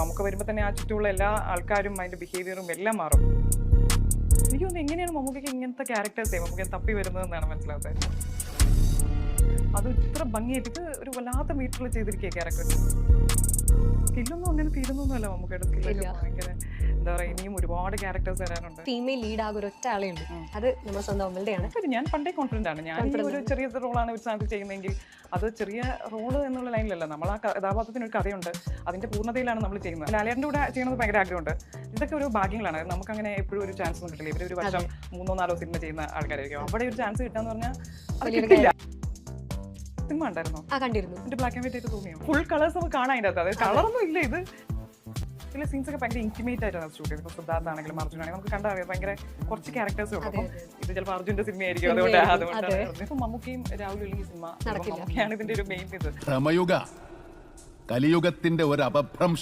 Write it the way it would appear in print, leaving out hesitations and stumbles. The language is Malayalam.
നമുക്ക് വരുമ്പോൾ തന്നെ ആ ചുറ്റുമുള്ള എല്ലാ ആൾക്കാരും അതിന്റെ ബിഹേവിയറും എല്ലാം മാറും. എനിക്ക് തോന്നുന്നു എങ്ങനെയാണ് മമ്മൂക്കയ്ക്ക് ഇങ്ങനത്തെ ക്യാരക്ടേഴ്സേ മമ്മൂക്ക തപ്പി വരുന്നതെന്നാണ് മനസ്സിലാവുന്നത്. അത് ഇത്ര ഭംഗിയായിട്ട് ഇത് ഒരു വല്ലാത്ത മീറ്ററിൽ ചെയ്തിരിക്കുക ക്യാരക്ടർ. സ്കില്ലൊന്നും അങ്ങനെ തീരുന്നൊന്നുമല്ല മമ്മൂക്കയുടെ സ്കില്ലൊക്കെ ഭയങ്കര എന്താ പറയുക. ഇനിയും ഒരുപാട് ക്യാരക്ടേഴ്സ് വരാനുണ്ട്. ഫീമെയിൽ ലീഡ് ആകെ ഒരൊറ്റ ആളേ ഉണ്ട്, അത് നമ്മുടെ സ്വന്തം അമ്മയുടെയാണ്. ഞാൻ പണ്ടേ കോൺഫിഡന്റ് ആണ്. ഞാൻ ഒരു ചെറിയ റോളാണ് ഒരു സ്ഥാനത്ത് ചെയ്യുന്നതെങ്കിൽ അത് ചെറിയ റോള് എന്നുള്ള ലൈനിലല്ല. നമ്മൾ ആ കഥാപാത്രത്തിന് ഒരു കഥയുണ്ട്, അതിന്റെ പൂർണ്ണതയിലാണ് നമ്മൾ ചെയ്യുന്നത്. ലാലേട്ടൻ്റെ കൂടെ ചെയ്യണമെന്ന് ഭയങ്കര ആഗ്രഹമുണ്ട്. ഇതൊക്കെ ഒരു ഭാഗ്യങ്ങളാണ്. നമുക്കങ്ങനെ എപ്പോഴും ഒരു ചാൻസ് ഒന്നും കിട്ടില്ല. ഇവരൊരു വർഷം 3-4 സിനിമ ചെയ്യുന്ന ആൾക്കാരായിരിക്കും. അവിടെ ഒരു ചാൻസ് കിട്ടാന്ന് പറഞ്ഞാൽ അത് കിട്ടില്ല. സിനിമ ഉണ്ടായിരുന്നോ? കണ്ടിരുന്നു. എന്റെ ബ്ലാക്ക് ആൻഡ് വൈറ്റ് ആയിട്ട് തോന്നിയോ? ഫുൾ കളേഴ്സ് നമുക്ക് കാണാൻ അതിൻ്റെ അകത്ത്. അതായത് കളറൊന്നും ഇല്ല. ഇത് ചില സീൻസ് ഒക്കെ ഭയങ്കര ഇന്റിമേറ്റ് ആയിട്ടാണ് ഷൂട്ട് ചെയ്തത്. ഇപ്പോൾ സിദ്ധാർത്ഥ ആണെങ്കിലും അർജുൻ ആണെങ്കിലും നമുക്ക് കണ്ടാൽ ഭയങ്കര കുറച്ച് ക്യാരക്ടേഴ്സ് ഉണ്ട്. അപ്പം ഇത് ചിലപ്പോൾ അർജുന്റെ സിനിമയായിരിക്കും. അതുകൊണ്ടാണ് ഇപ്പൊ മമ്മൂക്കയും രാഹുലും ഈ സിനിമ മമ്മൂക്കയാണ് ഇതിന്റെ ഒരു മെയിൻ ഇത്. കലിയുഗത്തിന്റെ ഒരു അപഭ്രംശം.